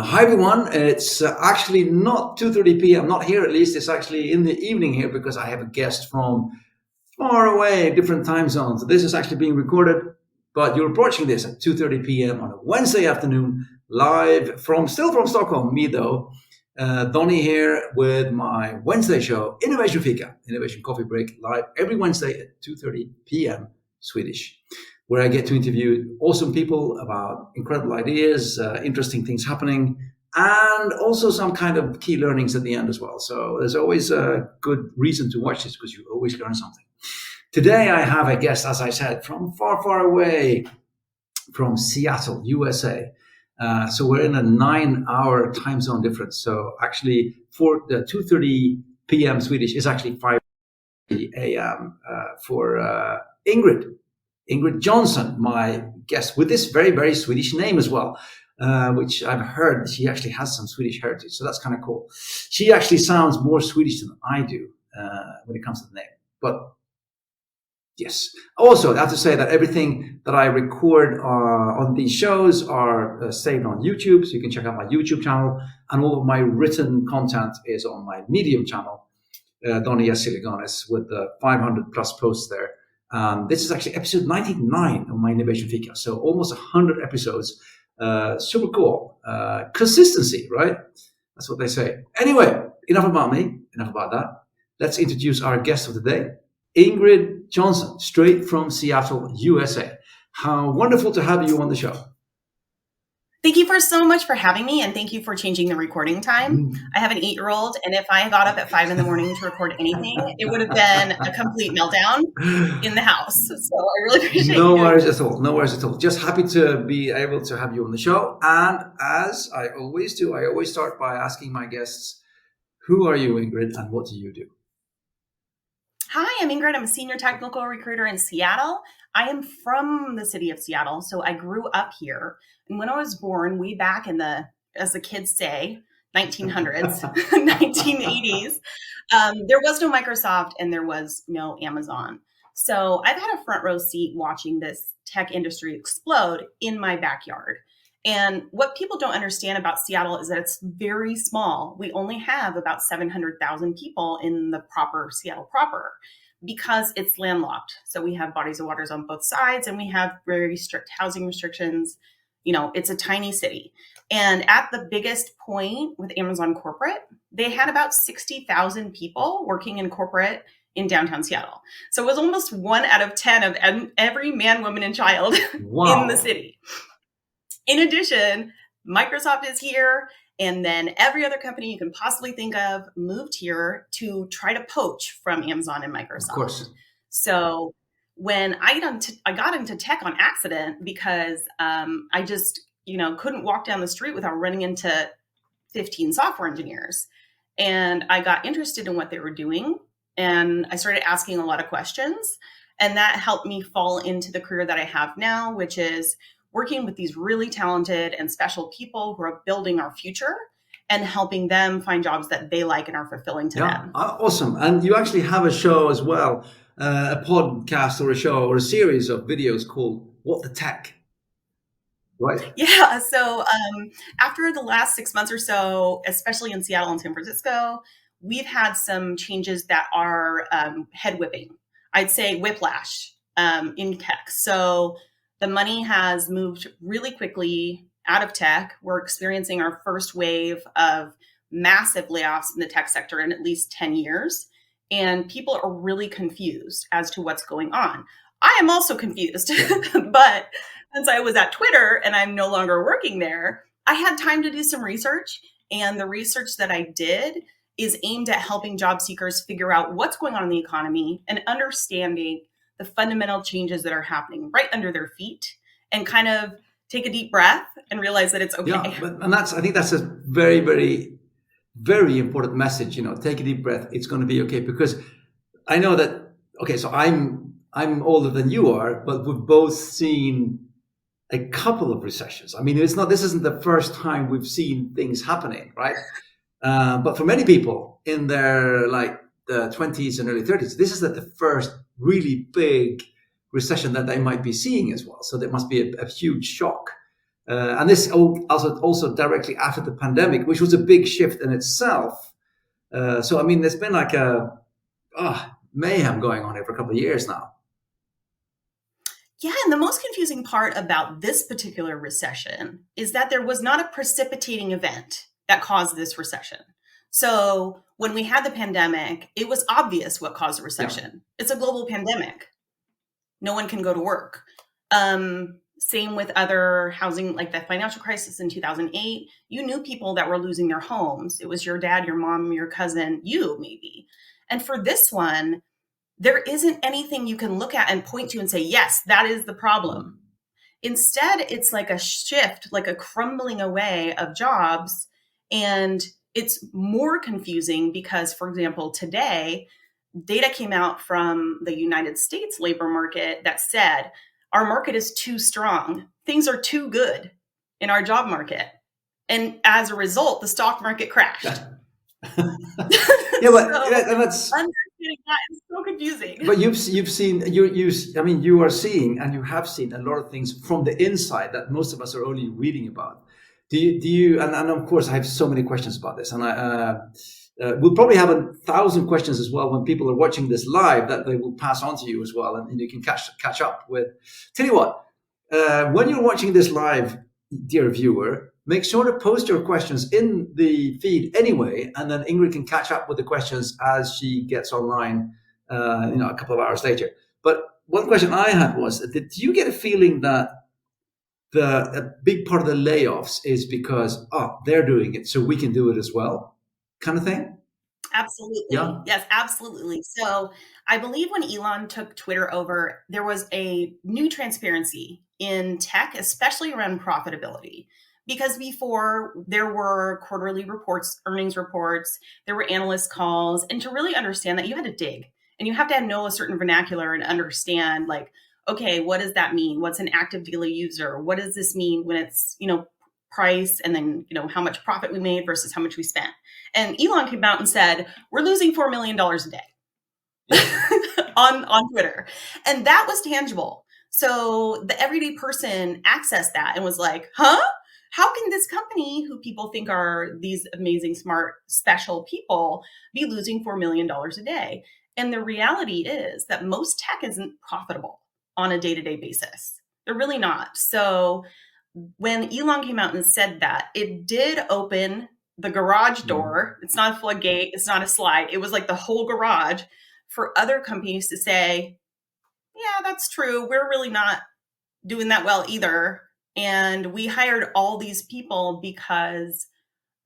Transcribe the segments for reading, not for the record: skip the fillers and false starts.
Hi everyone, it's actually not 2:30 p.m., not here at least, it's actually in the evening here because I have a guest from far away, different time zones. This is actually being recorded, but you're approaching this at 2:30 p.m. on a Wednesday afternoon, live still from Stockholm, me though. Donnie here with my Wednesday show, Innovation Fika, Innovation Coffee Break, live every Wednesday at 2:30 p.m. Swedish, where I get to interview awesome people about incredible ideas, interesting things happening, and also some kind of key learnings at the end as well. So there's always a good reason to watch this because you always learn something. Today I have a guest, as I said, from far, far away, from Seattle, USA. So we're in a 9-hour time zone difference. So actually for the 2:30 p.m. Swedish is actually 5:30 a.m. For Ingrid Johnson, my guest, with this very, very Swedish name as well, which I've heard she actually has some Swedish heritage. So that's kind of cool. She actually sounds more Swedish than I do when it comes to the name. But yes, also I have to say that everything that I record on these shows are saved on YouTube. So you can check out my YouTube channel, and all of my written content is on my Medium channel, Donnie Siliganes, with the 500 plus posts there. This is actually episode 99 of my Innovation Fika. So almost 100 episodes. Super cool. Consistency, right? That's what they say. Anyway, enough about me, enough about that. Let's introduce our guest of the day, Ingrid Johnson, straight from Seattle, USA. How wonderful to have you on the show. Thank you so much for having me, and thank you for changing the recording time. I have an 8-year-old, and if I got up at 5 a.m. to record anything, it would have been a complete meltdown in the house. So I really appreciate it. No worries at all. No worries at all. Just happy to be able to have you on the show. And as I always do, I always start by asking my guests, who are you, Ingrid, and what do you do? Hi, I'm Ingrid. I'm a senior technical recruiter in Seattle. I am from the city of Seattle, so I grew up here. And when I was born, way back in the, as the kids say, 1900s, 1980s, there was no Microsoft and there was no Amazon. So I've had a front row seat watching this tech industry explode in my backyard. And what people don't understand about Seattle is that it's very small. We only have about 700,000 people in the proper Seattle proper, because it's landlocked. So we have bodies of waters on both sides, and we have very strict housing restrictions. You know, it's a tiny city. And at the biggest point with Amazon corporate, they had about 60,000 people working in corporate in downtown Seattle. So it was almost 1 out of 10 of every man, woman, and child in the city. In addition, Microsoft is here. And then every other company you can possibly think of moved here to try to poach from Amazon and Microsoft. Of course. So when I got into tech on accident because I just, couldn't walk down the street without running into 15 software engineers. And I got interested in what they were doing. And I started asking a lot of questions. And that helped me fall into the career that I have now, which is working with these really talented and special people who are building our future and helping them find jobs that they like and are fulfilling to them. Awesome. And you actually have a show as well, a podcast or a show or a series of videos called What the Tech, right? Yeah. So after the last 6 months or so, especially in Seattle and San Francisco, we've had some changes that are head whipping. I'd say whiplash in tech. So The money has moved really quickly out of tech. We're experiencing our first wave of massive layoffs in the tech sector in at least 10 years. And people are really confused as to what's going on. I am also confused, but since I was at Twitter and I'm no longer working there, I had time to do some research. And the research that I did is aimed at helping job seekers figure out what's going on in the economy and understanding the fundamental changes that are happening right under their feet, and kind of take a deep breath and realize that it's okay. Yeah, and I think that's a very, very, very important message. Take a deep breath. It's going to be okay, because I know that. Okay, so I'm older than you are, but we've both seen a couple of recessions. I mean, this isn't the first time we've seen things happening, right? But for many people in their the 20s and early 30s, this is the first really big recession that they might be seeing as well. So there must be a huge shock. And this also directly after the pandemic, which was a big shift in itself. So, I mean, there's been like a mayhem going on here for a couple of years now. Yeah, and the most confusing part about this particular recession is that there was not a precipitating event that caused this recession. So when we had the pandemic, it was obvious what caused a recession. Yeah. It's a global pandemic. No one can go to work. Same with other housing, like the financial crisis in 2008. You knew people that were losing their homes. It was your dad, your mom, your cousin, you maybe. And for this one, there isn't anything you can look at and point to and say, yes, that is the problem. Instead, it's like a shift, like a crumbling away of jobs. And it's more confusing because, for example, today, data came out from the United States labor market that said our market is too strong. Things are too good in our job market. And as a result, the stock market crashed. Yeah, but that's understanding that is so confusing. But you've seen you are seeing, and you have seen a lot of things from the inside that most of us are only reading about. Do you? And of course, I have so many questions about this, and we'll probably have 1,000 questions as well when people are watching this live that they will pass on to you as well, and you can catch up with. Tell you what, when you're watching this live, dear viewer, make sure to post your questions in the feed anyway, and then Ingrid can catch up with the questions as she gets online, a couple of hours later. But one question I had was, did you get a feeling that a big part of the layoffs is because, they're doing it, so we can do it as well, kind of thing? Absolutely. Yeah. Yes, absolutely. So I believe when Elon took Twitter over, there was a new transparency in tech, especially around profitability. Because before there were quarterly reports, earnings reports, there were analyst calls, and to really understand that you had to dig and you have to know a certain vernacular and understand okay, what does that mean? What's an active daily user? What does this mean when it's, price and then, how much profit we made versus how much we spent? And Elon came out and said, we're losing $4 million a day on Twitter. And that was tangible. So the everyday person accessed that and was like, huh? How can this company, who people think are these amazing, smart, special people, be losing $4 million a day? And the reality is that most tech isn't profitable on a day-to-day basis. They're really not. So when Elon came out and said that, it did open the garage door. It's not a floodgate. It's not a slide. It was like the whole garage for other companies to say, yeah, that's true. We're really not doing that well either. And we hired all these people because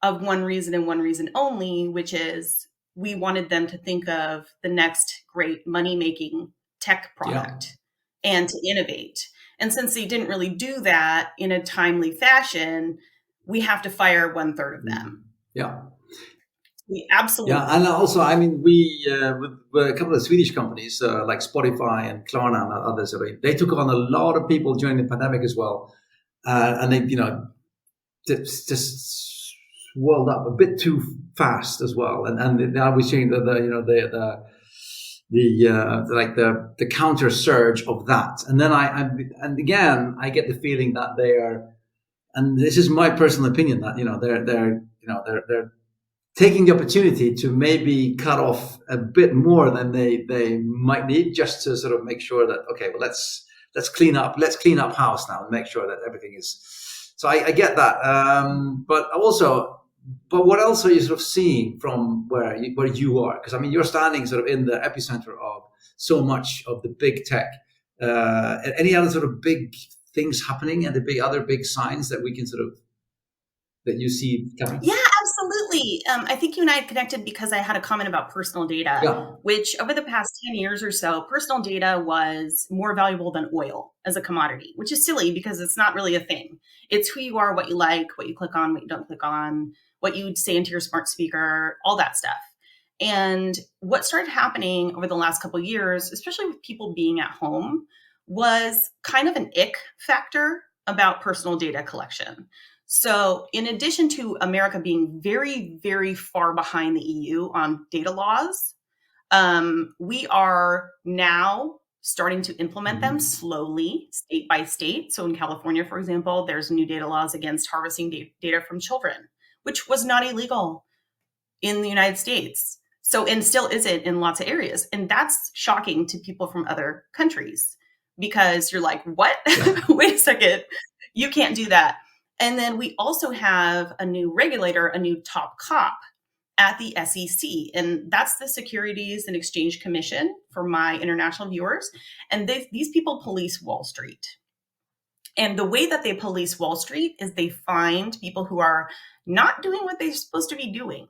of one reason and one reason only, which is we wanted them to think of the next great money-making tech product and to innovate. And since they didn't really do that in a timely fashion, we have to fire 1/3 of them. Yeah. We absolutely. Yeah, and also, we with a couple of Swedish companies like Spotify and Klarna and others, they took on a lot of people during the pandemic as well. And they, just swelled up a bit too fast as well. And now we're seeing the counter surge of that. And then I get the feeling that they are, and this is my personal opinion, that they're taking the opportunity to maybe cut off a bit more than they might need, just to sort of make sure that, okay, well, let's let's clean up house now and make sure that everything is. So I get that, but what else are you sort of seeing from where you are? Because I mean, you're standing sort of in the epicenter of so much of the big tech. Any other sort of big things happening, and the other big signs that we can sort of that you see coming? Yeah, absolutely. I think you and I had connected because I had a comment about personal data, which over the past 10 years or so, personal data was more valuable than oil as a commodity, which is silly because it's not really a thing. It's who you are, what you like, what you click on, what you don't click on, what you say into your smart speaker, all that stuff. And what started happening over the last couple of years, especially with people being at home, was kind of an ick factor about personal data collection. So in addition to America being very, very far behind the EU on data laws, we are now starting to implement them slowly, state by state. So in California, for example, there's new data laws against harvesting data from children, which was not illegal in the United States. So, and still isn't in lots of areas. And that's shocking to people from other countries because you're like, what? Wait a second, you can't do that. And then we also have a new regulator, a new top cop at the SEC, and that's the Securities and Exchange Commission for my international viewers. And these people police Wall Street. And the way that they police Wall Street is they find people who are not doing what they're supposed to be doing,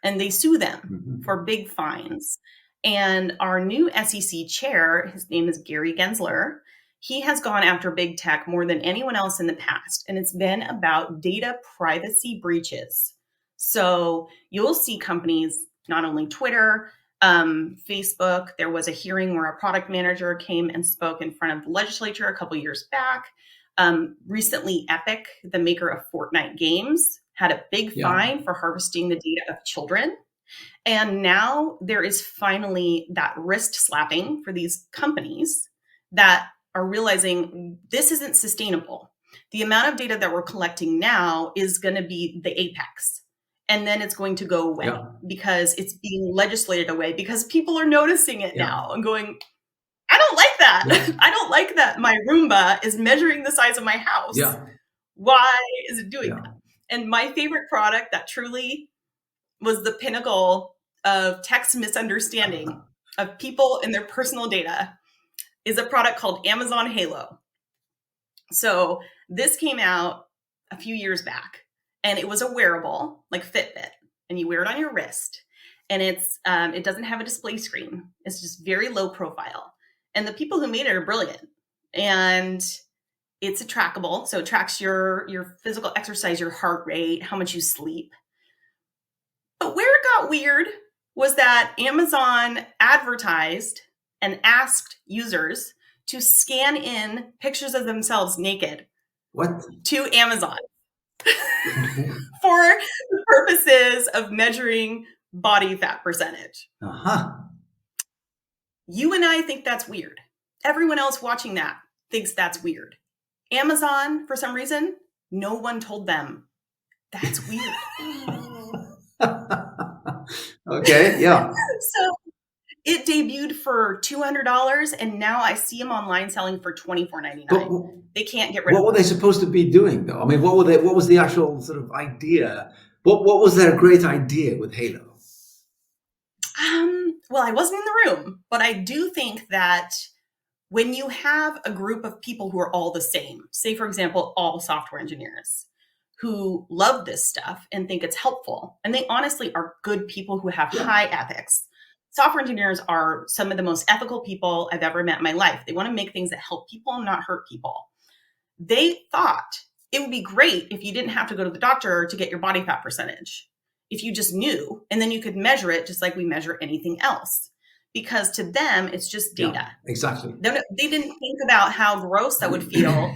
and they sue them for big fines. And our new SEC chair, his name is Gary Gensler, he has gone after big tech more than anyone else in the past. And it's been about data privacy breaches. So you'll see companies, not only Twitter, Facebook. There was a hearing where a product manager came and spoke in front of the legislature a couple years back. Recently, Epic, the maker of Fortnite games, had a big fine for harvesting the data of children. And now there is finally that wrist slapping for these companies that are realizing this isn't sustainable. The amount of data that we're collecting now is going to be the apex. And then it's going to go away because it's being legislated away because people are noticing it now and going, I don't like that. I don't like that my Roomba is measuring the size of my house. Why is it doing that? And my favorite product that truly was the pinnacle of text misunderstanding of people and their personal data is a product called Amazon Halo. So this came out a few years back, and it was a wearable like Fitbit, and you wear it on your wrist, and it doesn't have a display screen. It's just very low profile. And the people who made it are brilliant, and it's trackable. So it tracks your physical exercise, your heart rate, how much you sleep. But where it got weird was that Amazon advertised and asked users to scan in pictures of themselves naked to Amazon for the purposes of measuring body fat percentage. You and I think that's weird. Everyone else watching that thinks that's weird. Amazon, for some reason, no one told them that's weird. Okay, yeah. So it debuted for $200, and now I see them online selling for $24.99. They can't get rid of it. What were they supposed to be doing, though? I mean, what was the actual sort of idea? What was their great idea with Halo? Well, I wasn't in the room, but I do think that when you have a group of people who are all the same, say, for example, all software engineers who love this stuff and think it's helpful, and they honestly are good people who have high ethics. Software engineers are some of the most ethical people I've ever met in my life. They want to make things that help people and not hurt people. They thought it would be great if you didn't have to go to the doctor to get your body fat percentage. If you just knew, and then you could measure it just like we measure anything else. Because to them, it's just data. Yeah, exactly. They didn't think about how gross that would feel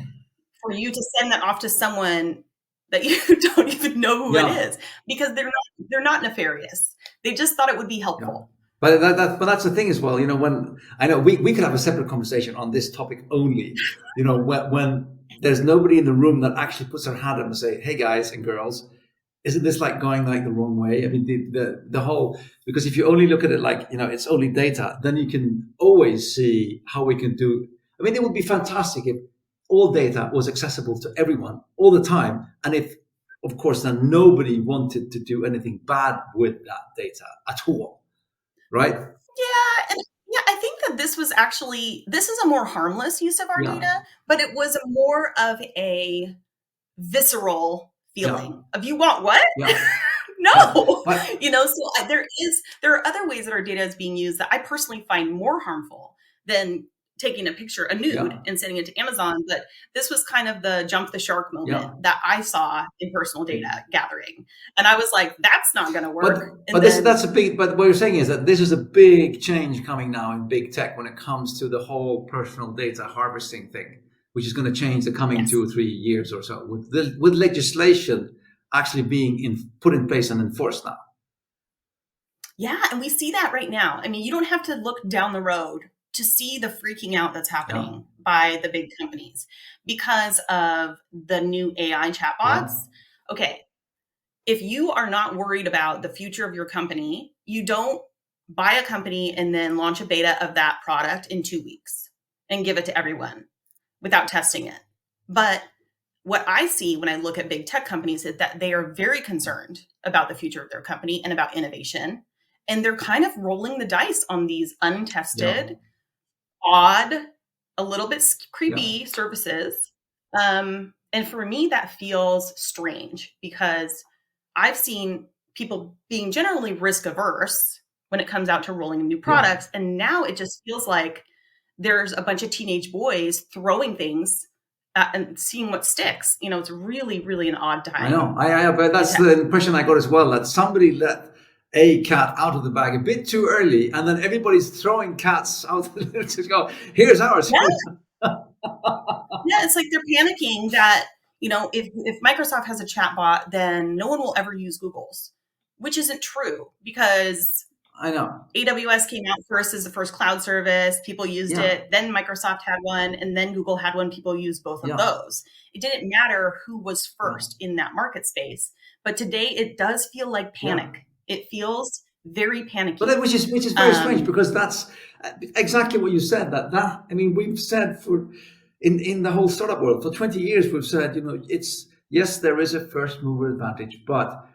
for you to send that off to someone that you don't even know who it is, because they're not nefarious. They just thought it would be helpful. But that's the thing as well. You know, when I know we could have a separate conversation on this topic only. You know, when there's nobody in the room that actually puts their hand up and say, "Hey, guys and girls, isn't this like going like the wrong way?" I mean, the whole, because if you only look at it like, you know, it's only data, then you can always see how we can do. I mean, it would be fantastic if all data was accessible to everyone all the time, and if, of course, then nobody wanted to do anything bad with that data at all, right? Yeah, and yeah, I think that this is a more harmless use of our Yeah, data, but it was more of a visceral yeah, feeling of you want what? yeah, yeah. No, But there are other ways that our data is being used that I personally find more harmful than taking a picture, a nude, yeah, and sending it to Amazon. But this was kind of the jump the shark yeah. moment that I saw in personal data gathering, and I was like, that's not going to But work. but And this then that's a big. But what you're saying is that this is a big change coming now in big tech when it comes to the whole personal data harvesting thing, which is going to change the coming yes. 2 or 3 years or so, with legislation actually being put in place and enforced now. Yeah, and we see that right now. I mean, you don't have to look down the road to see the freaking out that's Yeah, happening by the big companies because of the new AI yeah, chatbots. Okay, if you are not worried about the future of your company, you don't buy a company and then launch a beta of that product in 2 weeks and give it to everyone without testing it. But what I see when I look at big tech companies is that they are very concerned about the future of their company and about innovation. And they're kind of rolling the dice on these yeah, untested, odd, a little bit yeah, creepy services. And for me, that feels strange because I've seen people being generally risk averse when it comes out to rolling new yeah. products. And now it just feels like there's a bunch of teenage boys throwing things and seeing what sticks. You know, it's really, really an odd I know. time But in that's tech. the impression I got as well. That somebody let a cat out of the bag a bit too early, and then everybody's throwing cats out to go. Here's ours. Yeah, yeah, it's like they're panicking that, you know, if Microsoft has a chatbot, then no one will ever use Google's, which isn't true because I know. AWS came out first as the first cloud service. People used Yeah, it. Then Microsoft had one, and then Google had one. People used both of yeah, those. It didn't matter who was yeah, first in that market space. But today it does feel like yeah. panic. It feels very But panicky. which is very strange Um, because that's exactly what you said. That I mean, we've said for in the whole startup world for 20 years, we've said, it's, yes, there is a first mover advantage, but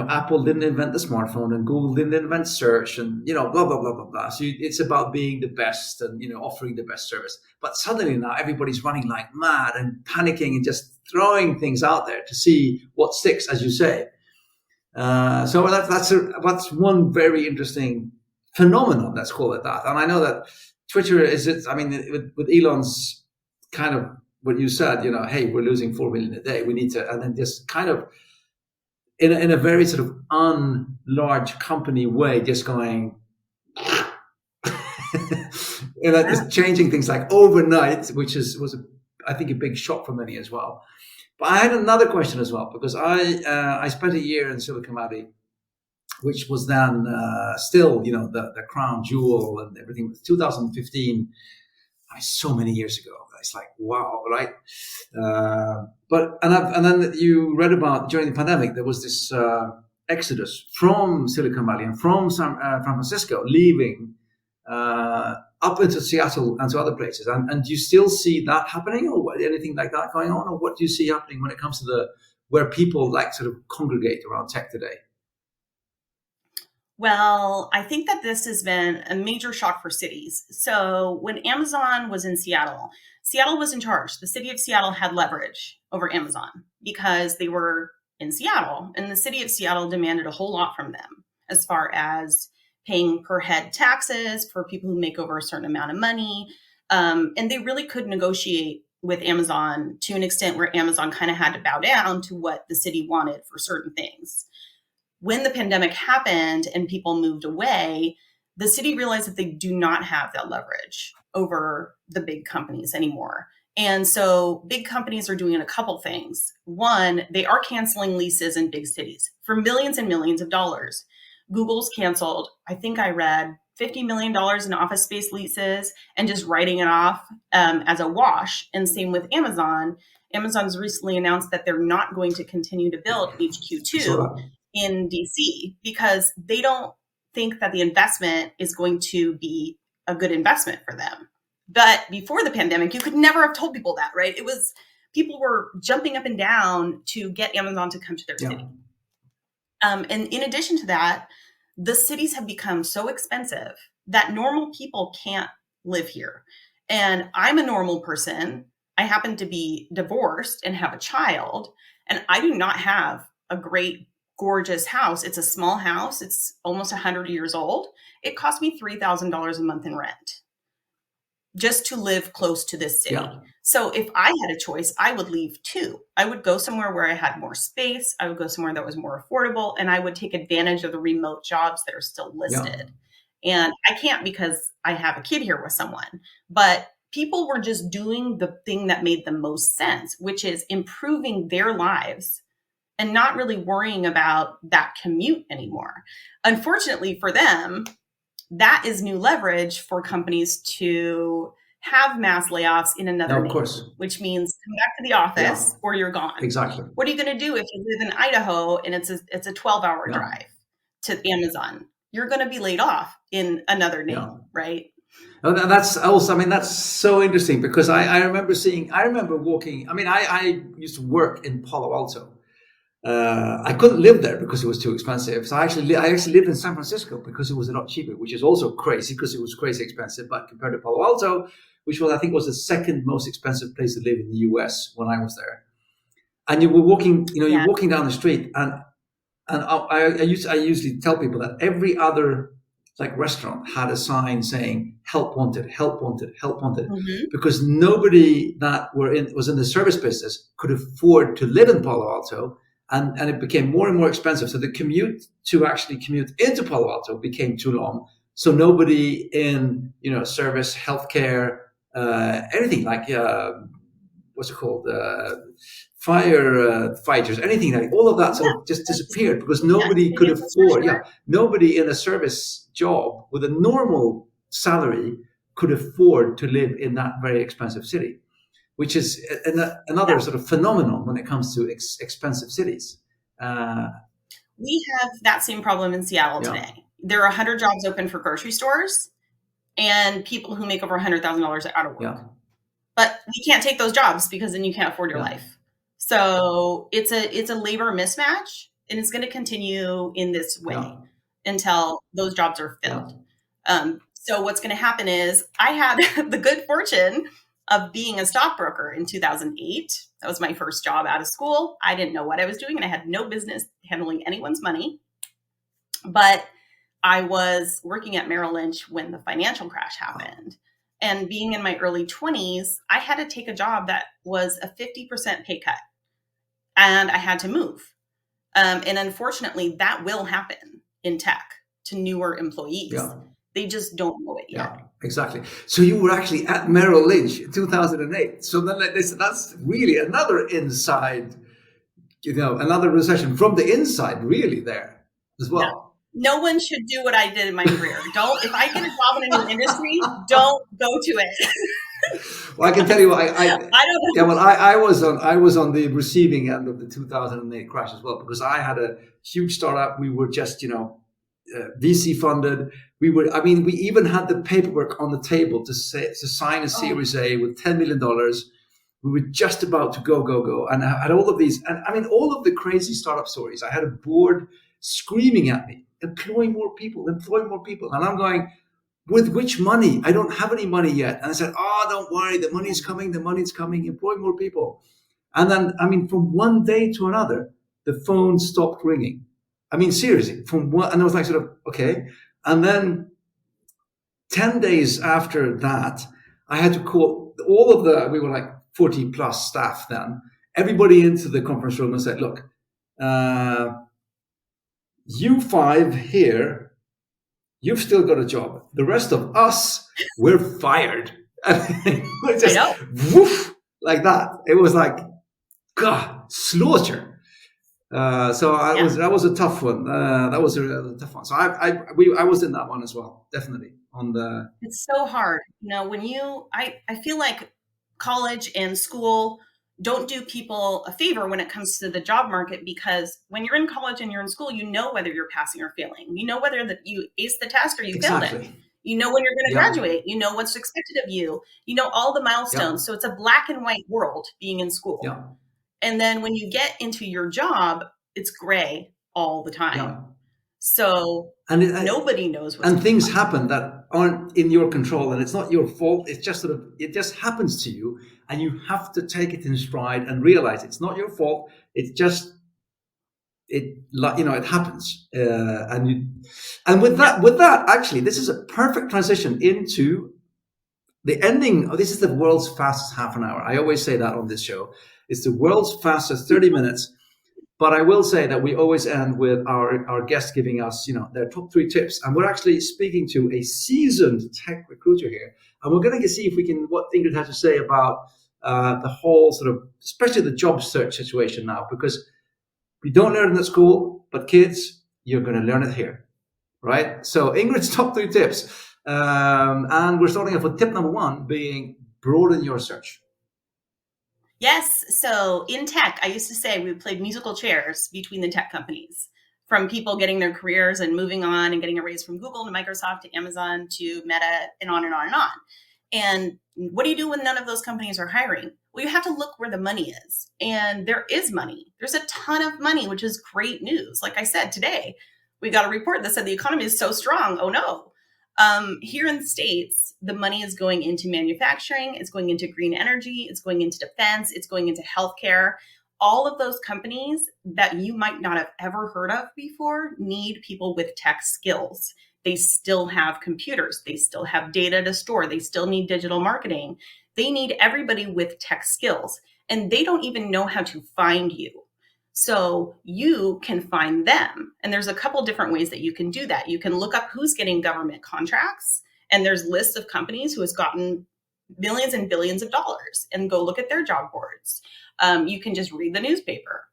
Apple didn't invent the smartphone and Google didn't invent search, and blah blah blah blah blah. So it's about being the best and offering the best service. But suddenly now everybody's running like mad and panicking and just throwing things out there to see what sticks, as you say. So that's one very interesting phenomenon. Let's call it that. And I know that Twitter is it. I mean, with Elon's kind of what you said. Hey, we're losing 4 million a day. We need to, and then just kind of in a very sort of unlarge company way, just going, yeah. just changing things like overnight, which was I think a big shock for many as well. But I had another question as well because I spent a year in Silicon Valley, which was then still the crown jewel and everything. 2015, so many years ago. It's like wow, right? And then you read about during the pandemic there was this exodus from Silicon Valley and from San Francisco, leaving up into Seattle and to other places. And do you still see that happening, or anything like that going on, or what do you see happening when it comes to where people like sort of congregate around tech today? Well, I think that this has been a major shock for cities. So when Amazon was in Seattle, Seattle was in charge. The city of Seattle had leverage over Amazon because they were in Seattle, and the city of Seattle demanded a whole lot from them as far as paying per head taxes for people who make over a certain amount of money. And they really could negotiate with Amazon to an extent where Amazon kind of had to bow down to what the city wanted for certain things. When the pandemic happened and people moved away, the city realized that they do not have that leverage over the big companies anymore. And so big companies are doing a couple things. One, they are canceling leases in big cities for millions and millions of dollars. Google's canceled, I think I read $50 million in office space leases and just writing it off as a wash. And same with Amazon. Amazon's recently announced that they're not going to continue to build HQ2 So in DC because they don't think that the investment is going to be a good investment for them. But before the pandemic, you could never have told people that, right? It was, people were jumping up and down to get Amazon to come to their city. And in addition to that, the cities have become so expensive that normal people can't live here. And I'm a normal person. I happen to be divorced and have a child, and I do not have a great, gorgeous house. It's a small house. It's almost 100 years old. It cost me $3,000 a month in rent just to live close to this city. Yeah. So if I had a choice, I would leave too. I would go somewhere where I had more space. I would go somewhere that was more affordable, and I would take advantage of the remote jobs that are still listed. And I can't because I have a kid here with someone, but people were just doing the thing that made the most sense, which is improving their lives and not really worrying about that commute anymore. Unfortunately for them, that is new leverage for companies to have mass layoffs in another name, which means come back to the office or you're gone. Exactly. What are you going to do if you live in Idaho and it's a 12-hour drive to Amazon? You're going to be laid off in another name, right? Oh, that's also, I mean, that's so interesting because I remember walking, I mean, I used to work in Palo Alto. I couldn't live there because it was too expensive. So I actually lived in San Francisco because it was a lot cheaper, which is also crazy because it was crazy expensive. But compared to Palo Alto, which was, I think, was the second most expensive place to live in the US when I was there. And you were walking, you're walking down the street, and I usually tell people that every other restaurant had a sign saying "Help wanted, help wanted, help wanted," because nobody that was in the service business could afford to live in Palo Alto, and it became more and more expensive. So the commute into Palo Alto became too long. So nobody in service, healthcare, anything like what's it called? Firefighters, anything like all of that sort of just disappeared because nobody could afford. Nobody in a service job with a normal salary could afford to live in that very expensive city, which is another sort of phenomenon when it comes to expensive cities. We have that same problem in Seattle today. There are 100 jobs open for grocery stores, and people who make over $100,000 are out of work. But we can't take those jobs because then you can't afford your life. So it's a labor mismatch, and it's going to continue in this way until those jobs are filled. So what's going to happen is I had the good fortune of being a stockbroker in 2008. That was my first job out of school. I didn't know what I was doing, and I had no business handling anyone's money. But I was working at Merrill Lynch when the financial crash happened. And being in my early 20s, I had to take a job that was a 50% pay cut. And I had to move. And unfortunately, that will happen in tech to newer employees. They just don't know it yet. Exactly. So you were actually at Merrill Lynch in 2008. So then that's really another inside, another recession from the inside, really, there as well. No one should do what I did in my career. If I get a job in a new industry, don't go to it. Well, I can tell you, I don't know. Yeah, well, I was on the receiving end of the 2008 crash as well, because I had a huge startup. We were just, VC funded. We even had the paperwork on the table to sign a Series A with $10 million. We were just about to go. And I had all of these, and I mean, all of the crazy startup stories. I had a board screaming at me, employ more people. And I'm going, with which money? I don't have any money yet. And I said, don't worry, the money's coming, employ more people. And then, from one day to another, the phone stopped ringing. Seriously, and I was like, sort of, okay. And then 10 days after that, I had to call we were like 40 plus staff then, everybody into the conference room and said, look, you 5 here, you've still got a job. The rest of us, we're fired. Just woof, like that. It was like, God, slaughter. That was a tough one. That was a tough one. So I was in that one as well, definitely. It's so hard. I feel like college and school don't do people a favor when it comes to the job market, because when you're in college and you're in school, you know whether you're passing or failing. You know whether that you ace the test or you failed it. You know when you're going to Yeah. graduate. You know what's expected of you. You know all the milestones. Yeah. So it's a black and white world being in school. Yeah. And then when you get into your job, it's gray all the time. Yeah. So nobody knows what's and things on. happen that aren't in your control, and it's not your fault. It's just it just happens to you, and you have to take it in stride and realize it's not your fault. It's just it happens, and with that, actually, this is a perfect transition into the ending. This is the world's fastest half an hour. I always say that on this show. It's the world's fastest 30 minutes. But I will say that we always end with our guests giving us, their top 3 tips. And we're actually speaking to a seasoned tech recruiter here. And we're going to see if we can, what Ingrid has to say about the whole sort of, especially the job search situation now, because we don't learn it at school, but kids, you're going to learn it here, right? So Ingrid's top 3 tips. And we're starting off with tip number 1 being broaden your search. Yes. So in tech, I used to say we played musical chairs between the tech companies, from people getting their careers and moving on and getting a raise from Google to Microsoft to Amazon to Meta and on and on and on. And what do you do when none of those companies are hiring? Well, you have to look where the money is. And there is money. There's a ton of money, which is great news. Like I said, today, we got a report that said the economy is so strong. Oh, no. Here in the States, the money is going into manufacturing, it's going into green energy, it's going into defense, it's going into healthcare. All of those companies that you might not have ever heard of before need people with tech skills. They still have computers, they still have data to store, they still need digital marketing. They need everybody with tech skills, and they don't even know how to find you. So you can find them. And there's a couple different ways that you can do that. You can look up who's getting government contracts, and there's lists of companies who has gotten millions and billions of dollars, and go look at their job boards. You can just read the newspaper.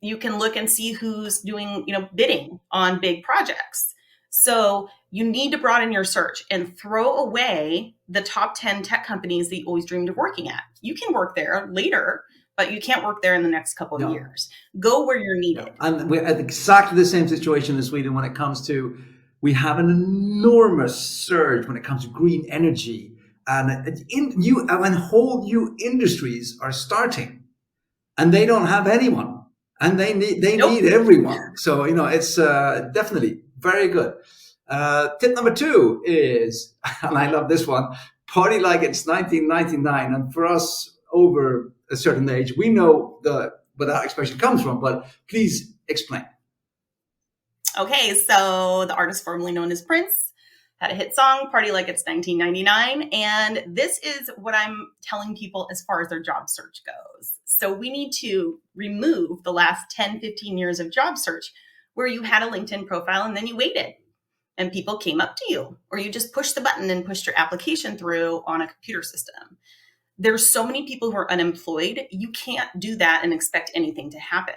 You can look and see who's doing, bidding on big projects. So you need to broaden your search and throw away the top 10 tech companies that you always dreamed of working at. You can work there later, but you can't work there in the next couple of years. Go where you're needed. And we're at exactly the same situation in Sweden when it comes to, we have an enormous surge when it comes to green energy, and whole new industries are starting, and they don't have anyone, and they need everyone. So it's definitely very good. Tip number 2 is, and I love this one, party like it's 1999. And for us over a certain age, we know where that expression comes from, but please explain. Okay, so the artist formerly known as Prince had a hit song, Party Like It's 1999. And this is what I'm telling people as far as their job search goes. So we need to remove the last 10, 15 years of job search where you had a LinkedIn profile and then you waited and people came up to you, or you just pushed the button and pushed your application through on a computer system. There's so many people who are unemployed. You can't do that and expect anything to happen.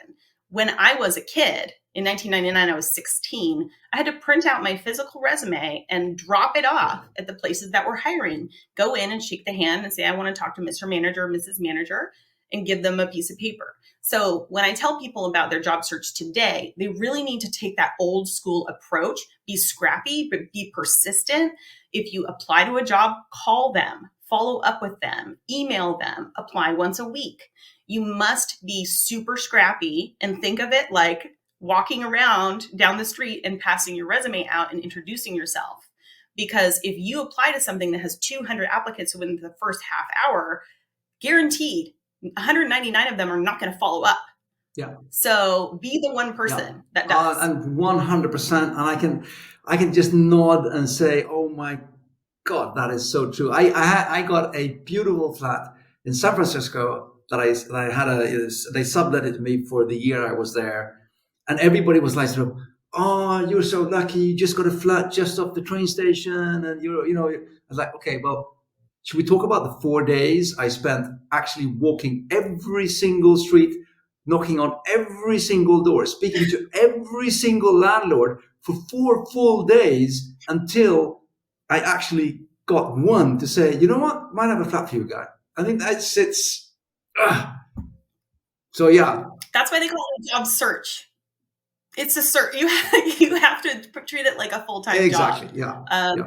When I was a kid, in 1999, I was 16. I had to print out my physical resume and drop it off at the places that were hiring. Go in and shake the hand and say, I want to talk to Mr. Manager or Mrs. Manager, and give them a piece of paper. So when I tell people about their job search today, they really need to take that old school approach, be scrappy, but be persistent. If you apply to a job, call them, follow up with them, email them, apply once a week. You must be super scrappy and think of it like walking around down the street and passing your resume out and introducing yourself. Because if you apply to something that has 200 applicants within the first half hour, guaranteed 199 of them are not going to follow up. Yeah. So be the one person that does. And 100%. And I can just nod and say, oh my God, that is so true. I got a beautiful flat in San Francisco that I had they sublet it to me for the year I was there, and everybody was like, sort of, oh, you're so lucky, you just got a flat just off the train station, and I was like, okay, well, should we talk about the 4 days I spent actually walking every single street, knocking on every single door, speaking to every single landlord for 4 full days until I actually got one to say, you know what, might have a flat for you, guy. I think so yeah. That's why they call it a job search. It's a search. You have to treat it like a full-time exactly. job. Yeah.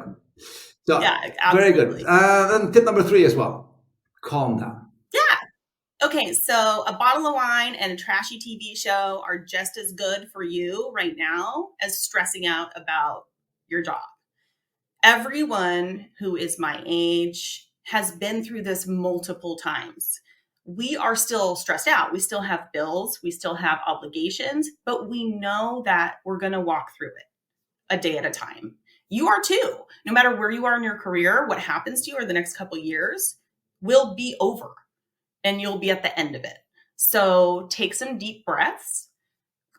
So, Yeah, very absolutely. good. Then tip number 3 as well. Calm down. Yeah. Okay, so a bottle of wine and a trashy TV show are just as good for you right now as stressing out about your job. Everyone who is my age has been through this multiple times. We are still stressed out. We still have bills, we still have obligations, but we know that we're going to walk through it a day at a time. You are too. No matter where you are in your career, what happens to you over the next couple of years will be over and you'll be at the end of it. So take some deep breaths.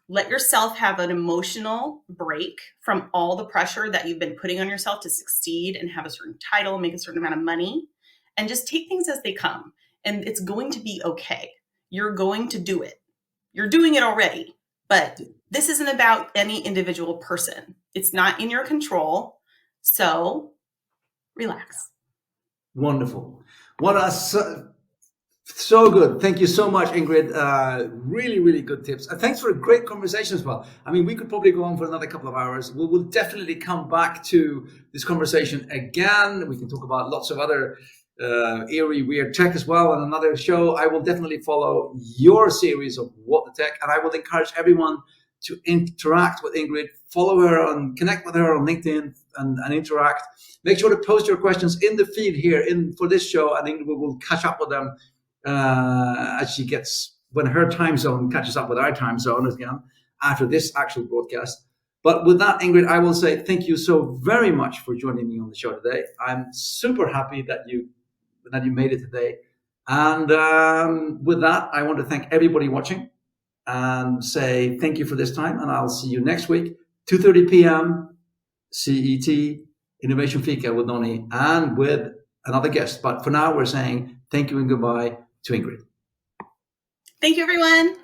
Let yourself have an emotional break from all the pressure that you've been putting on yourself to succeed and have a certain title, make a certain amount of money, and just take things as they come. And it's going to be okay. You're going to do it. You're doing it already, but this isn't about any individual person. It's not in your control. So relax. Wonderful. What a so good. Thank you so much, Ingrid. Really, really good tips. And thanks for a great conversation as well. I mean, we could probably go on for another couple of hours. We will definitely come back to this conversation again. We can talk about lots of other eerie, weird tech as well on another show. I will definitely follow your series of What the Tech, and I will encourage everyone to interact with Ingrid, follow her connect with her on LinkedIn and interact. Make sure to post your questions in the feed here for this show, and Ingrid will catch up with them as she gets, when her time zone catches up with our time zone again after this actual broadcast. But with that, Ingrid, I will say thank you so very much for joining me on the show today. I'm super happy that you made it today. And with that, I want to thank everybody watching and say thank you for this time. And I'll see you next week, 2:30 p.m. CET, Innovation Fika with Noni and with another guest. But for now, we're saying thank you and goodbye to Ingrid. Thank you, everyone.